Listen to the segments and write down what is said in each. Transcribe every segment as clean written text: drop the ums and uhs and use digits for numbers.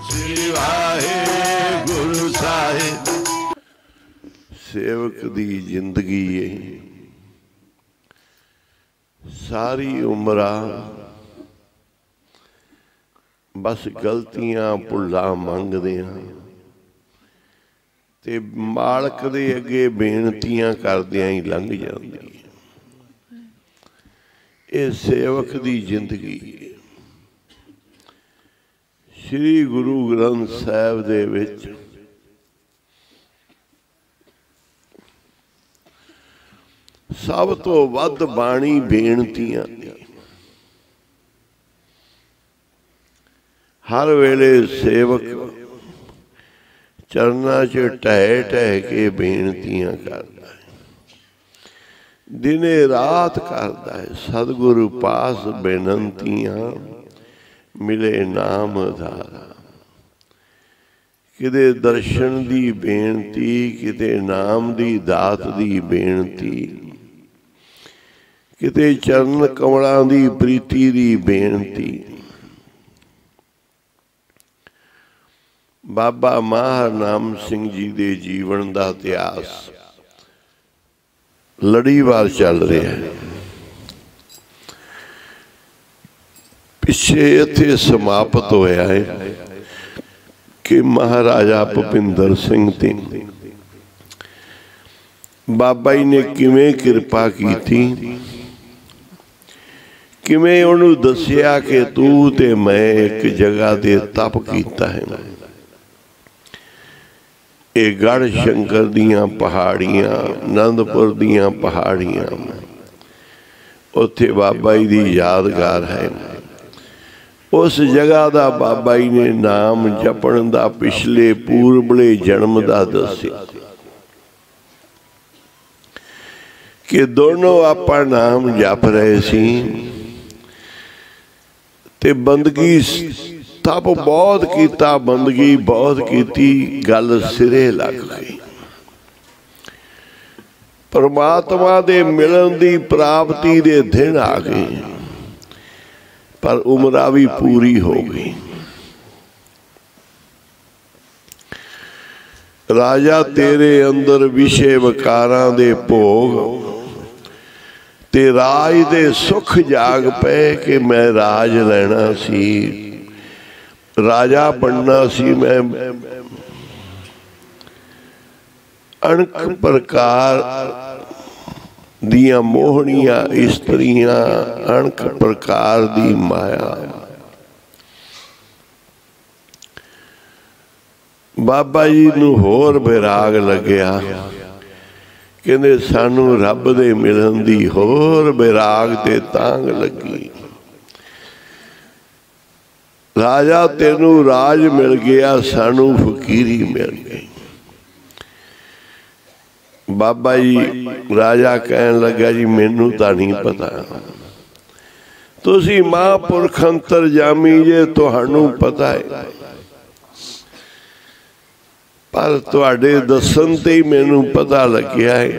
श्री वाहेगुरु साहिब। सेवक दी जिंदगी है सारी उम्र बस गलतियां भुल्लां मंगदे हां ते मालक दे अगे बेनतियां करदियां ही लंघ जांदी। ये सेवक दी जिंदगी श्री गुरु ग्रंथ साहिब दे विच सब तो वध बाणी बेनतियां हर वेले सेवक चरना च टह टह के बेनतियां करदा है, दिने रात करदा है। सतगुरु पास बेनतियां मिले नाम धारा। किते दर्शन दी बेनती, किते नाम दी दात दी बेनती, किते चरण कमलां दी प्रीति दी बेनती। बाबा महार नाम सिंह जी दे जीवन का इतिहास लड़ीवार चल रहा है। पिछे इत्थे समाप्त होया है कि महाराजा भुपिंदर सिंह ते बाबा जी ने किवें कृपा की थी, किवें उन्होंने दसिया कि तू ते मैं एक जगह दे तप कीता है। ये गढ़ शंकर दियां पहाड़ियां, आनंदपुर दियां पहाड़ियां, उत्थे बाबा जी दी यादगार है। उस जगह दा बाबा जी ने नाम जपण दा पिछले पूर्वले जन्म दा दस्या कि दोनों आपां नाम जप रहे सी ते बंदगी तप बहुत कीता, बंदगी बहुत कीती, गल सिरे लग गई। परमात्मा दे मिलन दी प्राप्ति दे दिन आ गए, पर उम्र भी पूरी हो गई। राजा तेरे अंदर विषय वकारां दे भोग ते राज दे सुख जाग पे कि मैं राज लेना सी, राजा बनना सी। मैं अनेक प्रकार दियां मोहनियां इस्त्रियां, अनेक प्रकार दी माया। बाबा जी नूं होर बैराग लग्या, कहंदे सानू रब दे मिलन दी होर बैराग ते तांग लगी। राजा तेनू राज मिल गया, सानू फकीरी मिल गई। बाबा जी राजा कहन लगा जी मैनू तां नहीं पता, तुसी महापुरख अंतरजामी जे, तुहानू पता है, पर तुहाडे दसन ते ही मैनू पता लग्या है।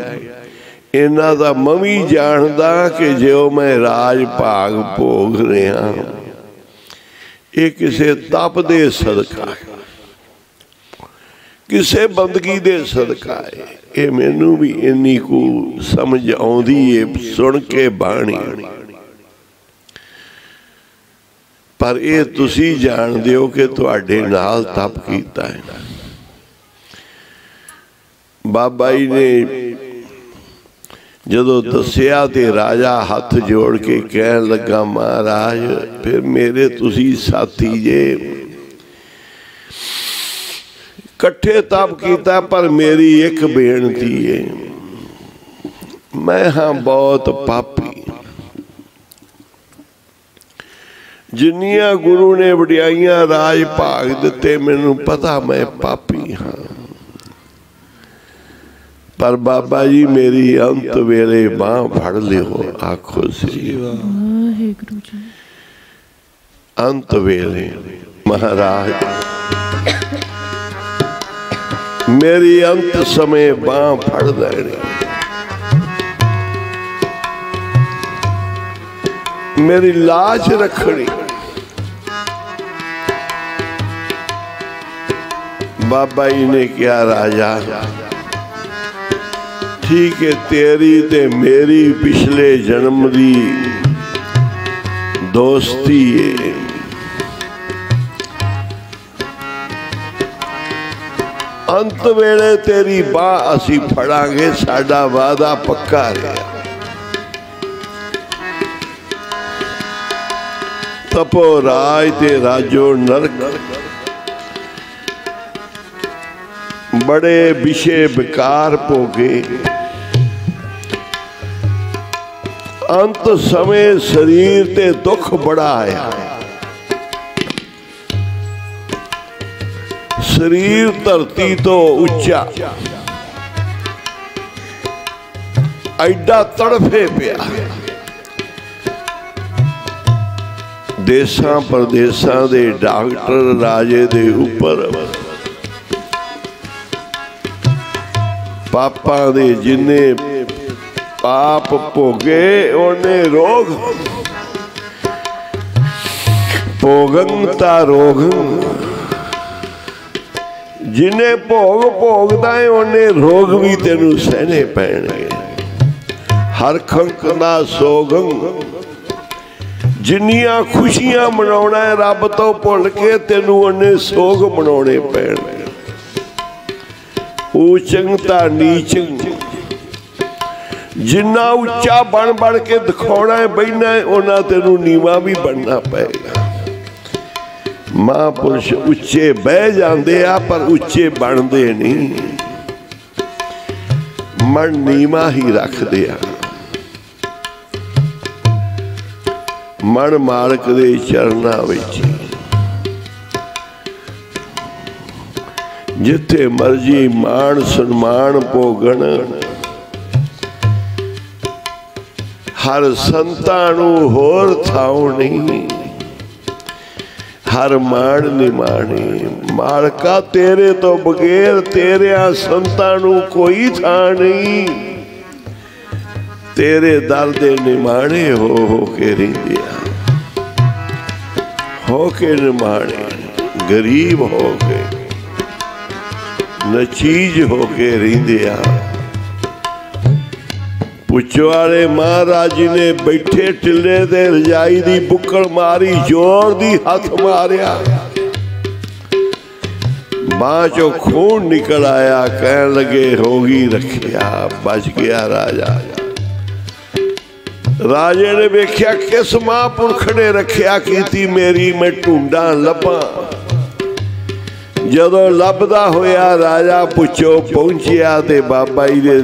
इन्हां दा मैं भी जानदा कि जो मैं राज भाग भोग रहा ये किसे तप दे सदका है, किसे बंदगी दे सदका है। ये मैनू भी इन्नी को समझ आउंदी है सुन के बाणी, पर ये तुसी जान दियो कि तुहाडे नाल तप कीता है। बाबा जी ने जदों दसिया ते राजा हाथ जोड़ के कहन लगा महाराज फिर मेरे तुसी साथी जे, कट्ठे तप कीता, पर मेरी एक बेनती है, मैं हाँ बहुत पापी। जिन्नियां गुरु ने वडियाइयां राज भाग दिते, मैनू पता मैं पापी हाँ, पर बाबा जी मेरी अंत वेले बांह फड़ लियो। आखो सी अंत वेले महाराज मेरी अंत समय बांह फड़ लेनी, मेरी लाज रखनी, बाबा जी ने कहा राजा ठीक है तेरी ते मेरी पिछले जन्म दी दोस्ती है, अंत वेले तेरी बाह असी फड़ांगे, साडा वादा पक्का रहा। तपो राज ते राजो नरक, बड़े विषय विकार भोगे, अंत समय शरीर ते दुख बड़ा आया। शरीर धरती तो उच्चा एडा तड़फे पिया, देशा प्रदेशा दे डॉक्टर राजे दे ऊपर पापा दे जिन्ने पाप भोगे उन्हें रोग भोगंता रोग, जिन्हें भोग भोगदा है उन्हें रोग भी तेनू सहने पैणगे। हर खंक ना सोगंग, जिन्नियां खुशियां मनाउणा है रब तो भुल के तेनू उन्हें सोग मनाउणे पैणगे। ऊचंगता नीचंग, जिन्ना उच्चा बन बन के दिखाना है बहना है उन्ना तेनू नीवा भी बनना पएगा। महापुरुष उच्चे बह जाते आ पर उच्चे बनते नहीं, मन नीवा ही रखते आ। मन मालक दे चरना विच जिथे मर्जी मान सन्मान भोगन, हर संतां नूं होर थाऊ नहीं, हर मान निमाणी। मालका तेरे तो बगैर तेरिया संतां नूं कोई था नहीं, तेरे दर दे निमाणे हो के रहिंदे हो के निमाणे, गरीब हो के नचीज हो के रहिंदे आ। पुछवाड़े महाराज जी ने बैठे टिले दे रजाई दी बुक्कड़ मारी, जोर दी हथ मारिया, बांह चो खून निकल आया। कहन लगे होगी रखिया, बच गया राजा। राजे ने वेख्या किस महापुरख ने रखिया कीती मेरी, मैं ढूंढा लभा। जदों लभदा होया राजा पुछो पहुंचिया ते बाबा जी दे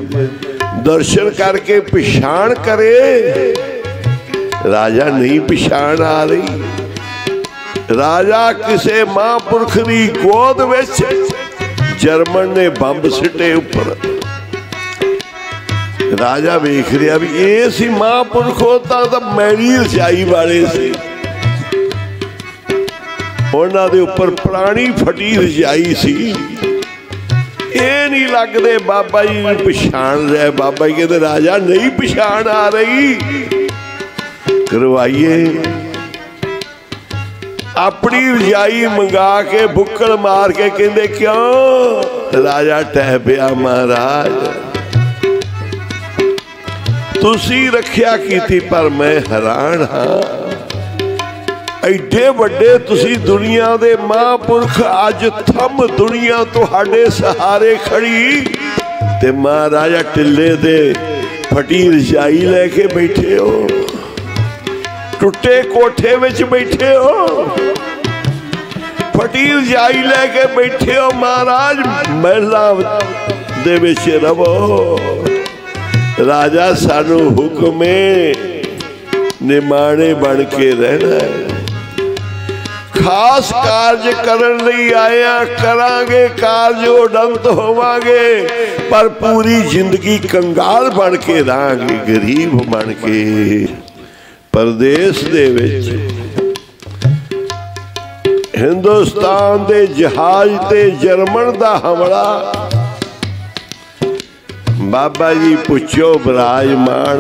दर्शन करके पछाण करे, राजा नहीं पछाण आ रही। राजा किसे महापुरख दी गोद विच जर्मन ने बंब सिटे ऊपर। राजा वेख रहा भी ये सी महापुरख होता तो मैली रचाई वाले सी, उन्हां दे ऊपर पुरानी फटी रजाई सी। ये नहीं लगते बाबा जी ने पछाण रहे। बाबा जी कहते राजा नहीं पछाण आ रही, करवाइए। अपनी रजाई मंगा के बुक्कड़ मार के कहते क्यों? राजा टह पिया महाराज तुसी रखिया की, पर मैं हैरान हाँ। एडे वड्डे तुसी दुनिया दे महापुरख अज थम दुनिया तुहाडे सहारे खड़ी ते महाराजा टिले दे फटी रजाई लेके बैठे हो, टुटे कोठे विच बैठे हो, फटी रजाई लेके बैठे हो। महाराज महला दे विच रवो। राजा सानू हुक्म निमाणे बन के रहना है, खास कार्य करन लई आया, करांगे कार्य उडंत होवांगे, पर पूरी जिंदगी कंगाल बन के रहांगे, गरीब बन के। परदेश दे विच हिंदुस्तान दे जहाज ते जर्मन दा हमला, बाबा जी पुछो विराजमान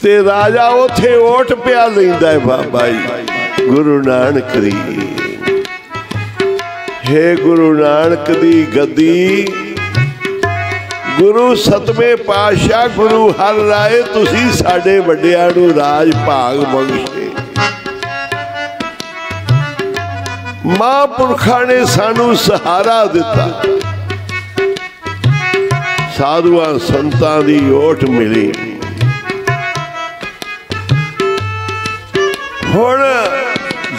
ते राजा उथे ओट पिया लैंदा है। बाबा जी गुरु नानक दी हे गुरु नानक दी गद्दी गुरु सतवें पातशाह गुरु हर राय तुसी साडे वड्डियां नूं राज भाग बख्शे। महापुरखा ने सानू सहारा दिता, साधुआं संतां दी ओट मिली। हुण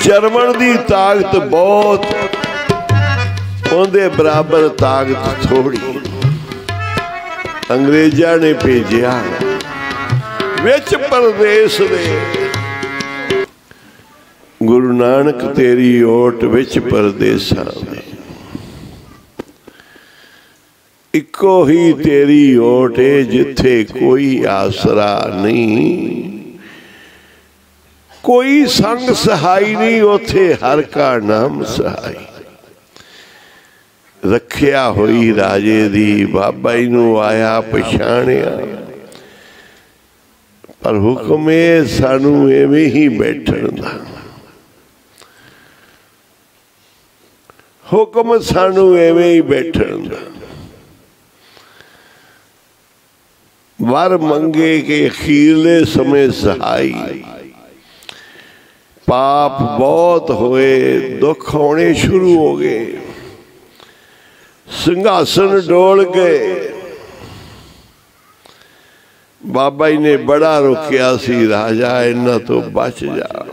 जर्मन दी ताकत बहुत, उहदे बराबर ताकत थोड़ी। अंग्रेजा ने भेजिया विच परदेस दे गुरु नानक तेरी ओट विच परदेसां दे। इको ही तेरी ओट है जिथे कोई आसरा नहीं, कोई संग सहाई नहीं, उथे हर का नाम सहाई। रखिया हुई राजे दी बाबा जी नूं आया पछाणिया, पर हुक्म है सानू एवें ही बैठण दा। हुक्म सानू एवें ही बैठण दा। वर मंगे के अखीरले समय सहाई। पाप बहुत होए, दुख होने शुरू हो गए, सिंहासन डोल गए। बाबा जी ने बड़ा रोकिया सी, राजा इन्हां तो बच जा।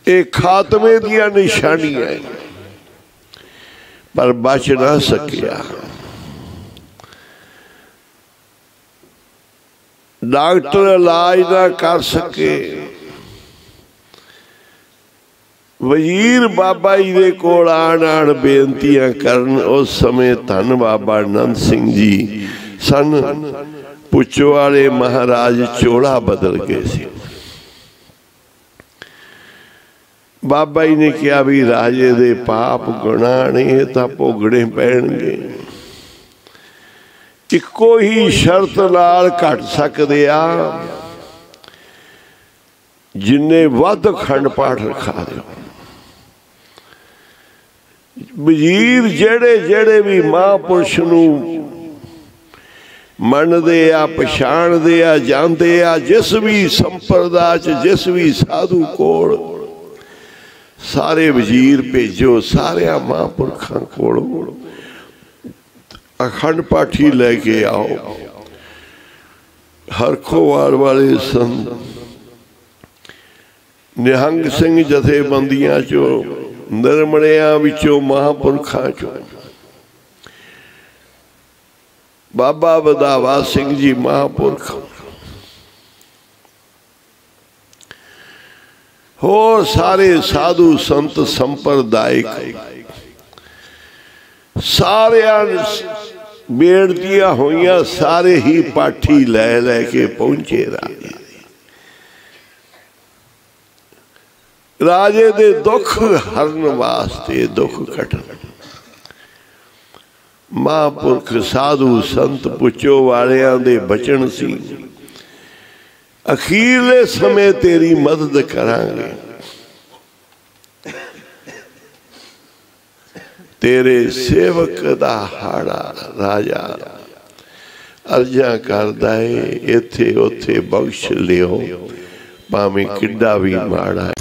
ये खात्मे दियां निशानियां, पर बच ना सकिया। डॉक्टर इलाज ना कर सके। वजीर बाबा जी दे कोल आण बेनतियां करन। उस समय धन बाबा नंद सिंह जी सन। पुछो वाले महाराज चोला बदल गए सी। बाबा जी ने कहा भी राजे दे पाप गुणा ने तां भोगणे पैणगे। इको ही शर्त नाल घट सकदे आ, जिन्ने वध खंड पाठ रखा दो। वजीर जेड़े जेड़े भी महापुरुष नूं मनदे आ, पछाणदे आ, जानदे आ, जिस भी संप्रदाय च जिस भी साधु कोल सारे वजीर भेजो। सारे महापुरखां कोलों अखंड पाठी लेके आओ। हरखोवाल वाले संत निहंग सिंह जथेबंदियां चो, निर्मणियां विचों, महापुरखां चो बाबा वधावा सिंह जी महापुरख, होर सारे साधु संत संप्रदायिक सारिया बेनतियां होइयां। सारे ही पाठी लै लैके पहुंचे राजे। राजे दे दुख हरन वास्ते, दुख कटन महापुरख साधु संत पुछो वालियां दे बचन सी। अखीरले समय तेरी मदद करांगे। तेरे सेवक दा हाड़ा राजा अर्जा करदा है, इथे उथे बख्श लियो, भावें किड्डा भी माड़ा है।